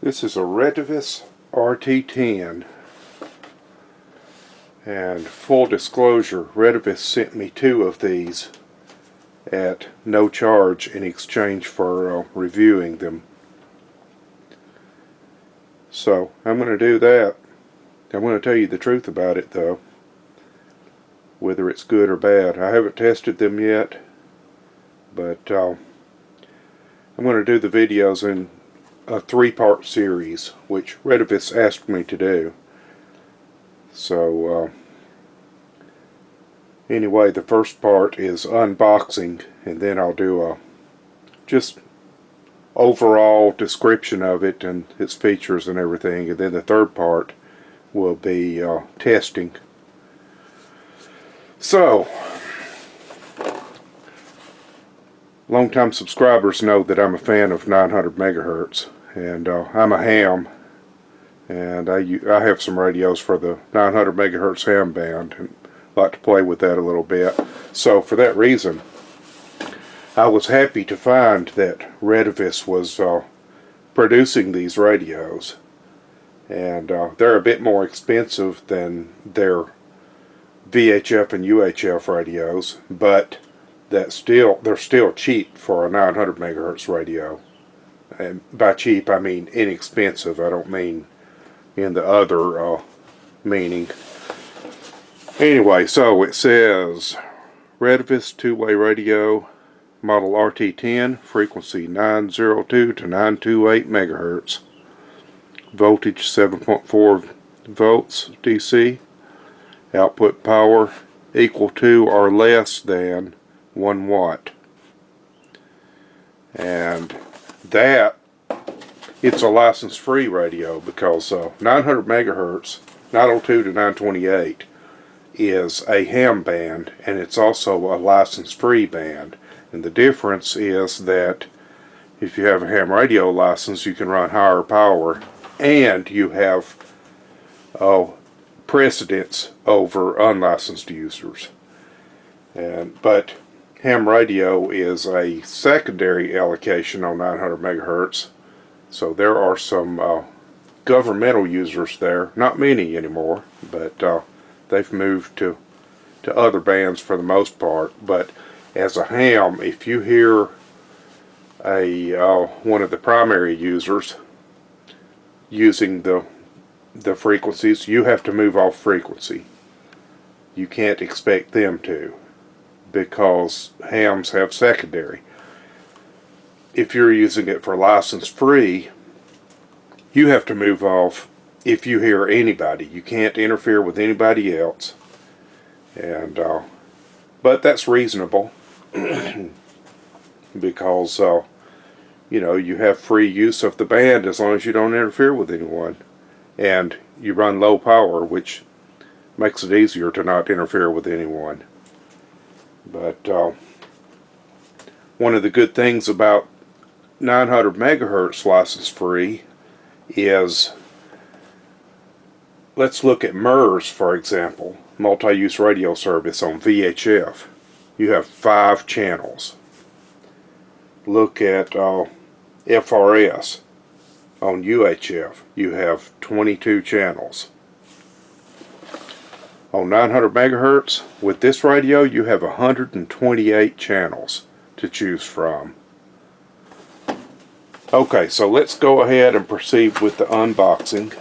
This is a Retevis RT10, and full disclosure, Retevis sent me 2 of these at no charge in exchange for reviewing them. So I'm going to do that. I'm going to tell you the truth about it though, whether it's good or bad. I haven't tested them yet, but I'm going to do the videos in a 3-part series, which Retevis asked me to do. So anyway, the first part is unboxing, and then I'll do a just overall description of it and its features and everything, and then the third part will be testing. So, long-time subscribers know that I'm a fan of 900 megahertz, and I'm a ham, and I have some radios for the 900 megahertz ham band, and like to play with that a little bit. So for that reason, I was happy to find that Retevis was producing these radios, and they're a bit more expensive than their VHF and UHF radios, but they're still cheap for a 900 megahertz radio. And by cheap I mean inexpensive. I don't mean in the other meaning. Anyway, so it says Retevis 2-way radio, model RT10, frequency 902 to 928 megahertz, voltage 7.4 volts DC, output power equal to or less than 1 watt. And that, it's a license-free radio, because 900 megahertz, 902 to 928, is a ham band, and it's also a license-free band. And the difference is that if you have a ham radio license, you can run higher power, and you have precedence over unlicensed users. But ham radio is a secondary allocation on 900 megahertz, so there are some governmental users there. Not many anymore, but they've moved to other bands for the most part. But as a ham, if you hear one of the primary users using the frequencies, you have to move off frequency. You can't expect them to, because hams have secondary. If you're using it for license free, you have to move off if you hear anybody. You can't interfere with anybody else. And but that's reasonable because you know, you have free use of the band as long as you don't interfere with anyone, and you run low power, which makes it easier to not interfere with anyone. But one of the good things about 900 megahertz license free is, let's look at MERS, for example, multi-use radio service on VHF. You have 5 channels. Look at FRS on UHF. You have 22 channels. On 900 megahertz, with this radio, you have 128 channels to choose from. Okay, so let's go ahead and proceed with the unboxing.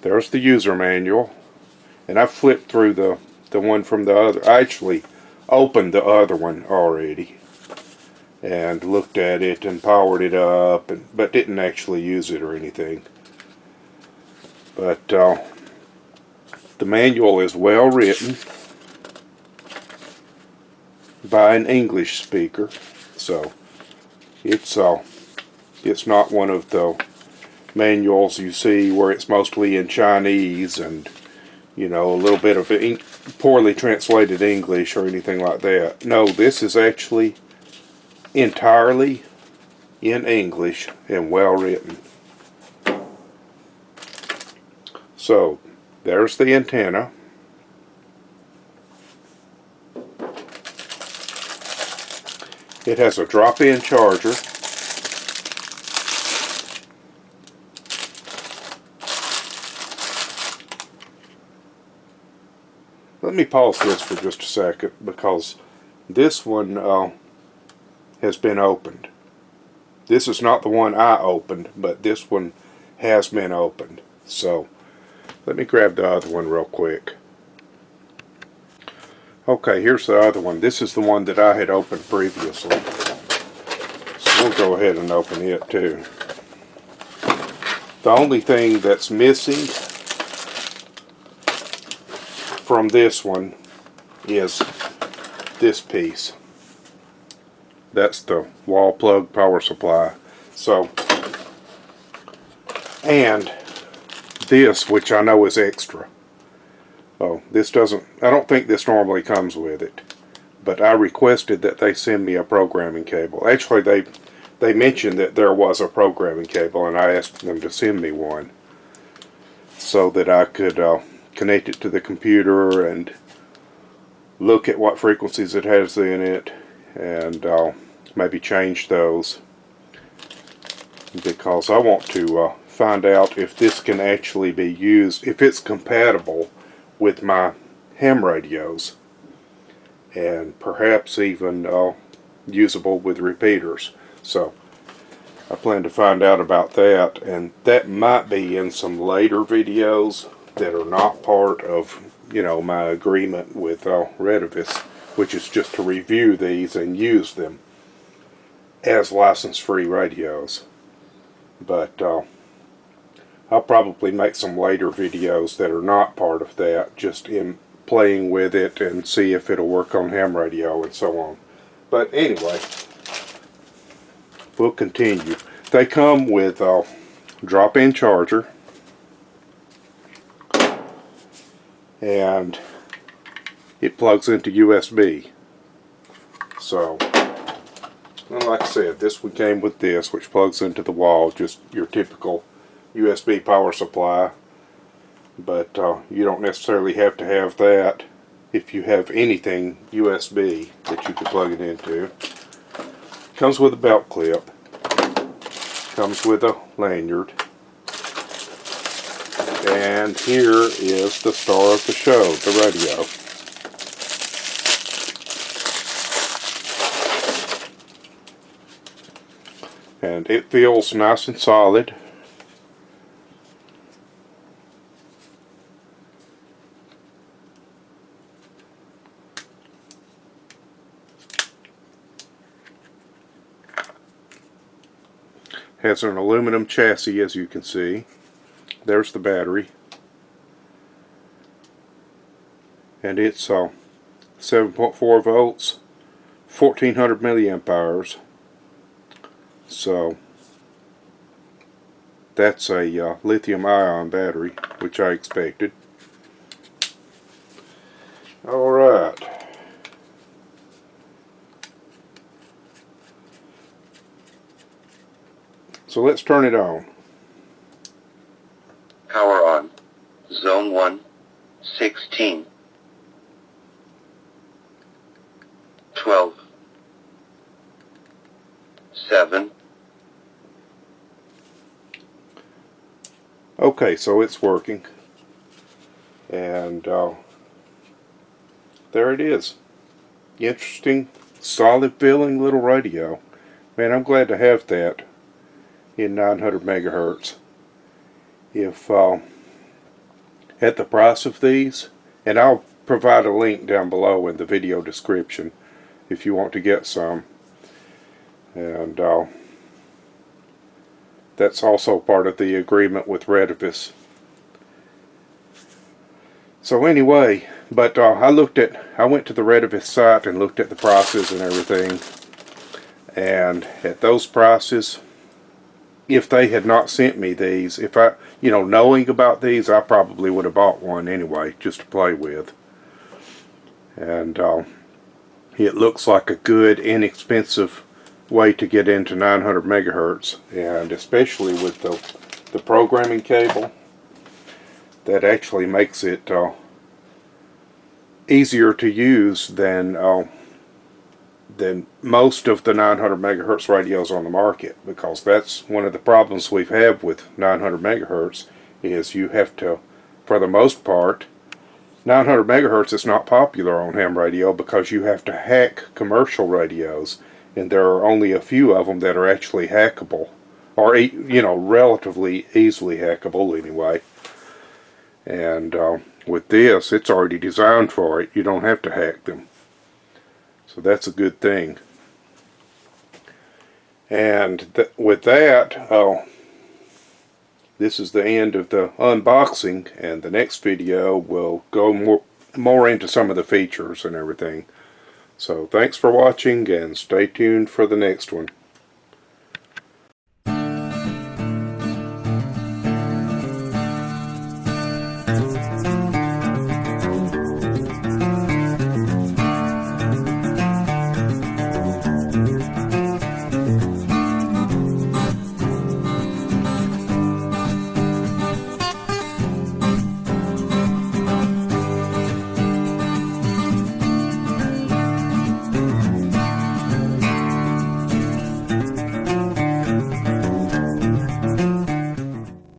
There's the user manual, and I flipped through the one from the other. I actually opened the other one already and looked at it and powered it up, but didn't actually use it or anything. But the manual is well written by an English speaker, so it's not one of the manuals you see where it's mostly in Chinese and, you know, a little bit of poorly translated English or anything like that. No, this is actually entirely in English and well written. So there's the antenna. It has a drop-in charger. Let me pause this for just a second because this one has been opened. This is not the one I opened, but this one has been opened. So let me grab the other one real quick. Okay, here's the other one. This is the one that I had opened previously. So we'll go ahead and open it too. The only thing that's missing from this one is this piece. That's the wall plug power supply. So, and this, which I know is extra. Oh, this doesn't, I don't think this normally comes with it, but I requested that they send me a programming cable. Actually, they mentioned that there was a programming cable, and I asked them to send me one so that I could connect it to the computer and look at what frequencies it has in it, and maybe change those, because I want to find out if this can actually be used, if it's compatible with my ham radios, and perhaps even usable with repeaters. So I plan to find out about that, and that might be in some later videos that are not part of, you know, my agreement with Retevis, which is just to review these and use them as license-free radios. But I'll probably make some later videos that are not part of that, just in playing with it and see if it'll work on ham radio and so on. But anyway, we'll continue. They come with a drop-in charger, and it plugs into USB. So, and like I said, this one came with this, which plugs into the wall, just your typical USB power supply. But you don't necessarily have to have that if you have anything USB that you can plug it into. Comes with a belt clip. Comes with a lanyard. And here is the star of the show, the radio. And it feels nice and solid. Has an aluminum chassis, as you can see. There's the battery. And it's 7.4 volts, 1400 milliamp hours. So that's a lithium-ion battery, which I expected. Alright. So let's turn it on. Power on. Zone 1, 16. 12. 7. Okay, so it's working. And there it is. Interesting, solid feeling little radio. Man, I'm glad to have that in 900 megahertz. If at the price of these, and I'll provide a link down below in the video description if you want to get some, and that's also part of the agreement with Retevis. So anyway, but I went to the Retevis site and looked at the prices and everything, and at those prices, if they had not sent me these, if I, you know, knowing about these, I probably would have bought one anyway, just to play with. And it looks like a good, inexpensive way to get into 900 megahertz, and especially with the programming cable, that actually makes it easier to use than than most of the 900 megahertz radios on the market, because that's one of the problems we've had with 900 megahertz is you have to, for the most part, 900 megahertz is not popular on ham radio because you have to hack commercial radios, and there are only a few of them that are actually hackable, or relatively easily hackable anyway. And with this, it's already designed for it. You don't have to hack them, so that's a good thing. And with that, this is the end of the unboxing, and the next video will go more into some of the features and everything. So thanks for watching, and stay tuned for the next one.